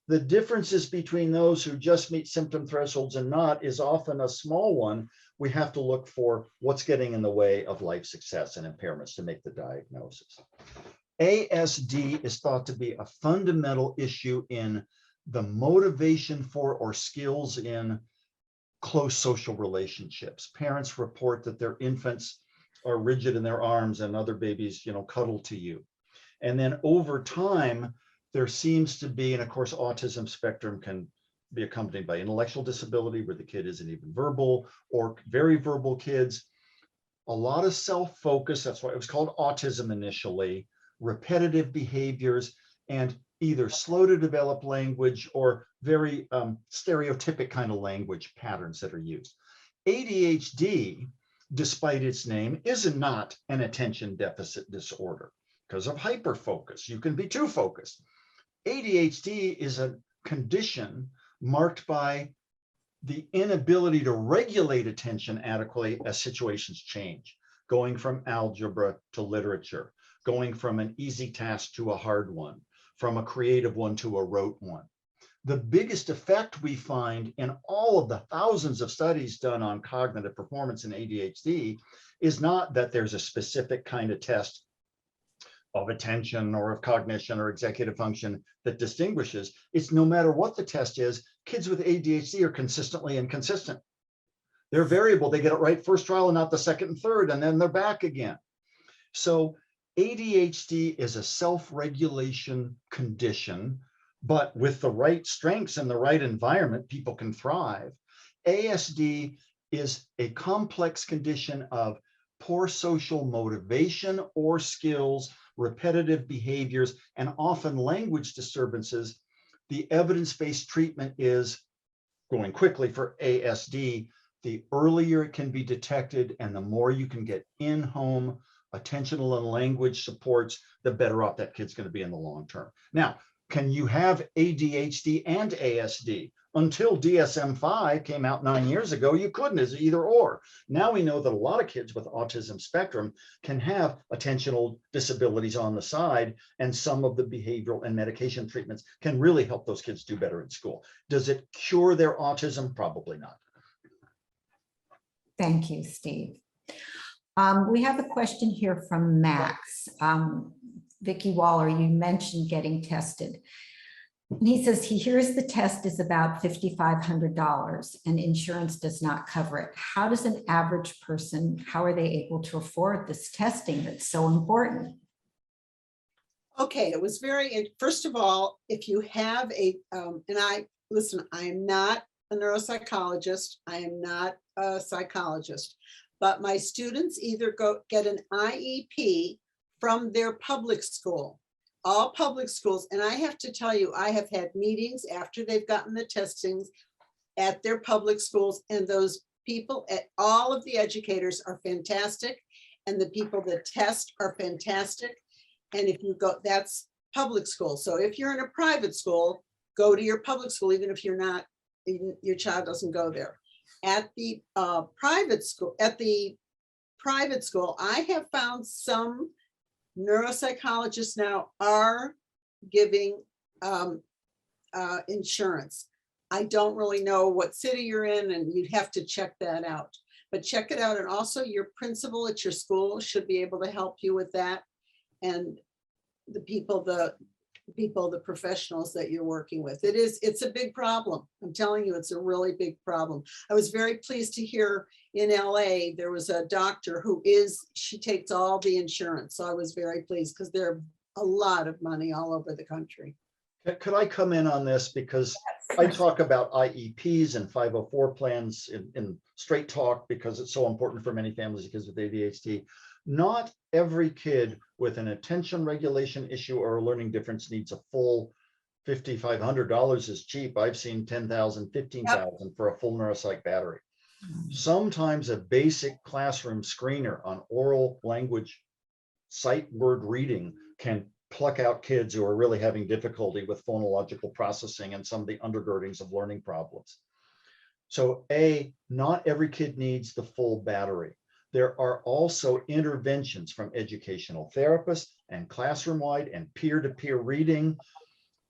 The differences between those who just meet symptom thresholds and not is often a small one. We have to look for what's getting in the way of life success and impairments to make the diagnosis. ASD is thought to be a fundamental issue in the motivation for or skills in close social relationships. Parents report that their infants are rigid in their arms and other babies, cuddle to you. And then over time, there seems to be, and of course, autism spectrum can be accompanied by intellectual disability where the kid isn't even verbal, or very verbal kids, a lot of self-focus. That's why it was called autism initially, repetitive behaviors, and either slow to develop language or very stereotypic kind of language patterns that are used. ADHD, despite its name, is not an attention deficit disorder. because of hyperfocus. You can be too focused. ADHD is a condition marked by the inability to regulate attention adequately as situations change, going from algebra to literature, going from an easy task to a hard one, from a creative one to a rote one. The biggest effect we find in all of the thousands of studies done on cognitive performance in ADHD is not that there's a specific kind of test of attention or of cognition or executive function that distinguishes. It's no matter what the test is, kids with ADHD are consistently inconsistent. They're variable. They get it right first trial and not the second and third, and then they're back again. So ADHD is a self-regulation condition, but with the right strengths and the right environment, people can thrive. ASD is a complex condition of poor social motivation or skills, repetitive behaviors, and often language disturbances. The evidence-based treatment is, going quickly for ASD, the earlier it can be detected and the more you can get in-home attentional and language supports, the better off that kid's going to be in the long term. Now, can you have ADHD and ASD? Until DSM-5 came out 9 years ago, you couldn't, as either or. Now we know that a lot of kids with autism spectrum can have attentional disabilities on the side, and some of the behavioral and medication treatments can really help those kids do better in school. Does it cure their autism? Probably not. Thank you, Steve. We have a question here from Max. Vicki Waller, you mentioned getting tested. And he says he hears the test is about $5,500 and insurance does not cover it. How does an average person, how are they able to afford this testing that's so important? Okay, it was first of all, if you have listen, I am not a neuropsychologist, I am not a psychologist, but my students either get an IEP from their public school, all public schools. And I have to tell you, I have had meetings after they've gotten the testings at their public schools, and those people, all of the educators are fantastic, and the people that test are fantastic. And if you go, that's public school. So if you're in a private school, go to your public school, even if you're not, your child doesn't go there. At the private school, I have found some neuropsychologists now are giving insurance. I don't really know what city you're in, and you'd have to check that out. But check it out, and also your principal at your school should be able to help you with that, and the people, the professionals that you're working with. It's a big problem. I'm telling you, it's a really big problem. I was very pleased to hear in LA, there was a doctor she takes all the insurance. So I was very pleased, because there are a lot of money all over the country. Could I come in on this? Because I talk about IEPs and 504 plans in straight talk, because it's so important for many families of kids with ADHD. Not every kid with an attention regulation issue or a learning difference needs a full $5,500 is cheap. I've seen $10,000, $15,000 for a full neuropsych battery. Sometimes a basic classroom screener on oral language sight word reading can pluck out kids who are really having difficulty with phonological processing and some of the undergirdings of learning problems. So not every kid needs the full battery. There are also interventions from educational therapists and classroom-wide and peer-to-peer reading.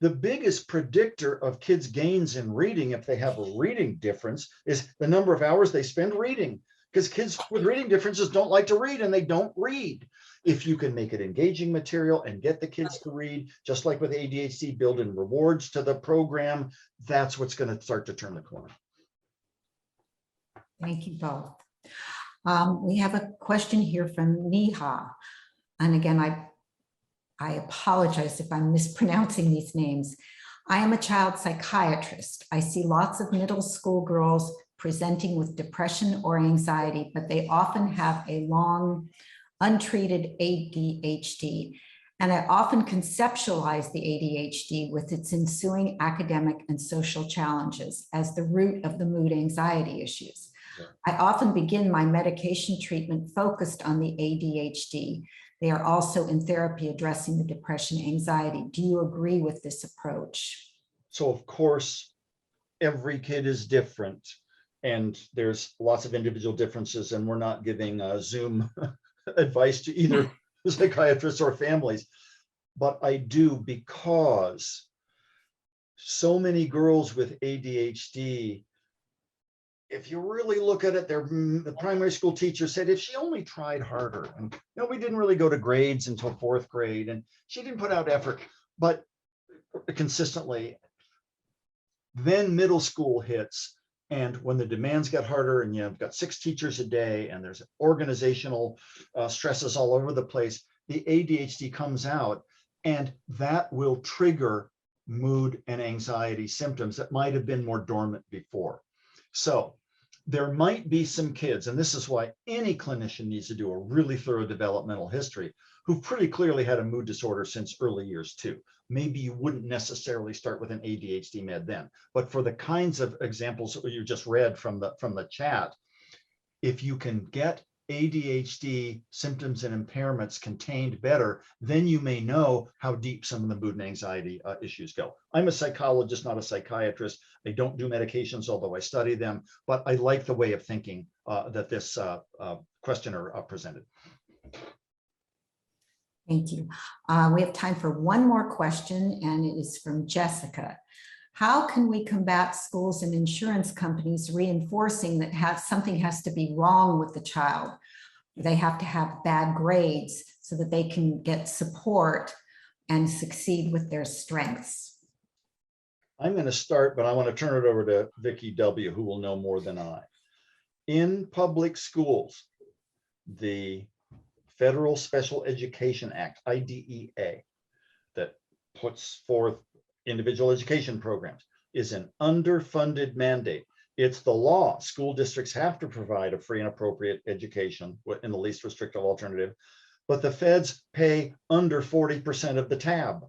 The biggest predictor of kids' gains in reading, if they have a reading difference, is the number of hours they spend reading, because kids with reading differences don't like to read, and they don't read. If you can make it engaging material and get the kids to read, just like with ADHD, build in rewards to the program, that's what's going to start to turn the corner. Thank you both. We have a question here from Neha. And again, I apologize if I'm mispronouncing these names. I am a child psychiatrist. I see lots of middle school girls presenting with depression or anxiety, but they often have a long untreated ADHD. And I often conceptualize the ADHD with its ensuing academic and social challenges as the root of the mood anxiety issues. I often begin my medication treatment focused on the ADHD. They are also in therapy addressing the depression, anxiety. Do you agree with this approach? So of course, every kid is different and there's lots of individual differences, and we're not giving Zoom advice to either psychiatrists or families. But I do, because so many girls with ADHD, if you really look at it, the primary school teacher said if she only tried harder, and we didn't really go to grades until 4th grade, and she didn't put out effort, but consistently. Then middle school hits, and when the demands get harder, and you've got 6 teachers a day, and there's organizational stresses all over the place, the ADHD comes out, and that will trigger mood and anxiety symptoms that might have been more dormant before. So there might be some kids, and this is why any clinician needs to do a really thorough developmental history, who pretty clearly had a mood disorder since early years too. Maybe you wouldn't necessarily start with an ADHD med then, but for the kinds of examples that you just read from the chat, if you can get ADHD symptoms and impairments contained better, then you may know how deep some of the mood and anxiety issues go. I'm a psychologist, not a psychiatrist. I don't do medications, although I study them, but I like the way of thinking that this questioner presented. Thank you. We have time for one more question, and it is from Jessica. How can we combat schools and insurance companies reinforcing that something has to be wrong with the child? They have to have bad grades so that they can get support and succeed with their strengths. I'm going to start, but I want to turn it over to Vicki W., who will know more than I. In public schools, the Federal Special Education Act, IDEA, that puts forth individual education programs, is an underfunded mandate. It's the law. School districts have to provide a free and appropriate education in the least restrictive alternative, but the feds pay under 40% of the tab.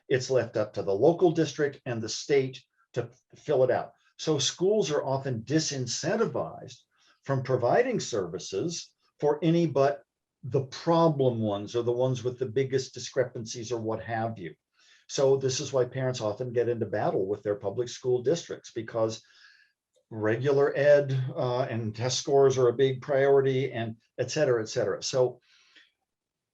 It's left up to the local district and the state to fill it out. So schools are often disincentivized from providing services for any but the problem ones, or the ones with the biggest discrepancies, or what have you. So this is why parents often get into battle with their public school districts, because regular ed and test scores are a big priority, and et cetera, et cetera. So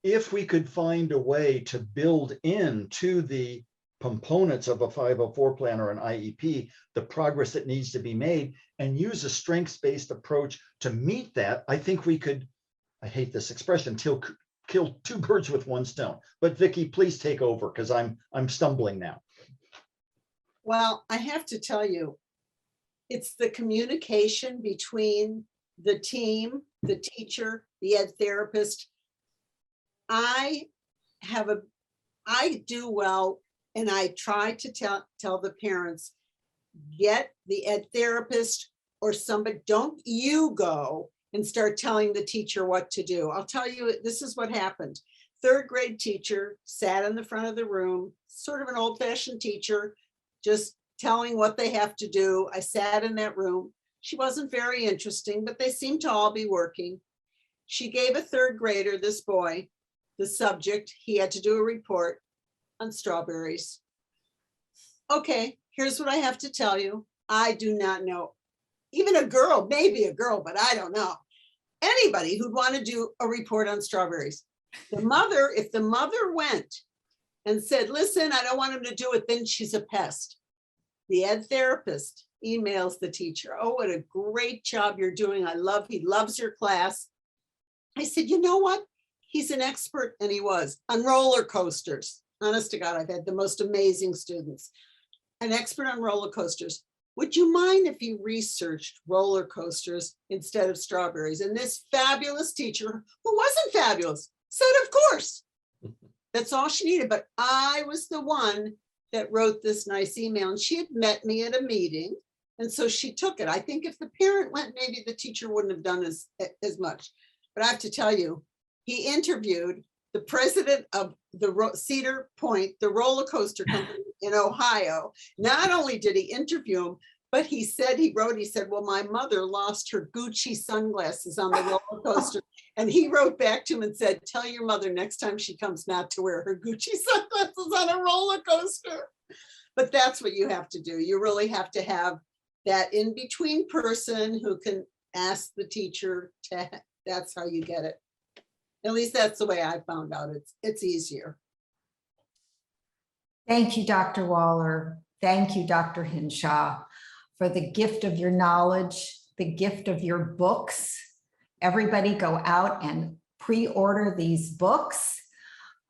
if we could find a way to build into the components of a 504 plan or an IEP the progress that needs to be made, and use a strengths-based approach to meet that, I think we could, I hate this expression, kill 2 birds with 1 stone. But Vicki, please take over, because I'm stumbling now. Well, I have to tell you, it's the communication between the team, the teacher, the ed therapist. I do well, and I try to tell the parents, get the ed therapist or somebody, don't you go and start telling the teacher what to do. I'll tell you, this is what happened. 3rd grade teacher sat in the front of the room, sort of an old-fashioned teacher, just telling what they have to do. I sat in that room. She wasn't very interesting, but they seemed to all be working. She gave a 3rd grader, this boy, the subject. He had to do a report on strawberries. Okay, here's what I have to tell you. I do not know, even a girl, maybe a girl, but I don't know anybody who'd want to do a report on strawberries. The mother, if the mother went and said, listen, I don't want him to do it, then she's a pest. The ed therapist emails the teacher, oh, what a great job you're doing. He loves your class. I said, you know what? He's an expert, and he was, on roller coasters. Honest to God, I've had the most amazing students. An expert on roller coasters. Would you mind if he researched roller coasters instead of strawberries? And this fabulous teacher, who wasn't fabulous, said, of course. That's all she needed. But I was the one that wrote this nice email, and she had met me at a meeting. And so she took it. I think if the parent went, maybe the teacher wouldn't have done as much. But I have to tell you, he interviewed the president of the Cedar Point, the roller coaster company in Ohio. Not only did he interview him, But he said, he said, well, my mother lost her Gucci sunglasses on the roller coaster. And he wrote back to him and said, tell your mother next time she comes not to wear her Gucci sunglasses on a roller coaster. But that's what you have to do. You really have to have that in-between person who can ask the teacher to, that's how you get it. At least that's the way I found out. It's easier. Thank you, Dr. Waller. Thank you, Dr. Hinshaw, for the gift of your knowledge, the gift of your books. Everybody go out and pre-order these books.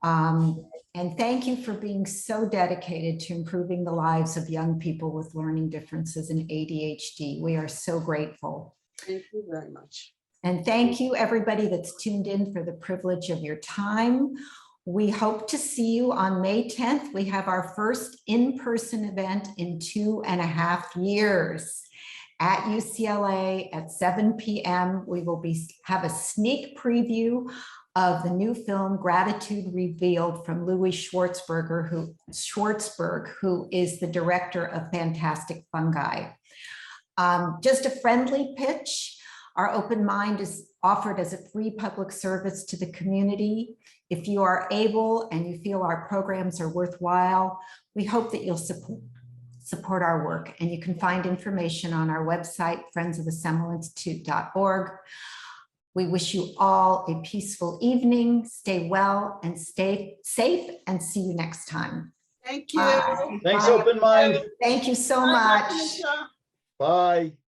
And thank you for being so dedicated to improving the lives of young people with learning differences in ADHD. We are so grateful. Thank you very much. And thank you, everybody that's tuned in, for the privilege of your time. We hope to see you on May 10th. We have our first in-person event in 2.5 years at UCLA at 7 p.m. We will have a sneak preview of the new film Gratitude Revealed from Louis Schwartzberg, who is the director of Fantastic Fungi. Just a friendly pitch. Our open mind is offered as a free public service to the community. If you are able and you feel our programs are worthwhile, we hope that you'll support our work. And you can find information on our website, friendsofthesemmelinstitute.org. We wish you all a peaceful evening. Stay well and stay safe, and see you next time. Thank you. Bye. Thanks, Bye. Open Mind. Thank you so Bye, much. Dr. Hinshaw. Bye.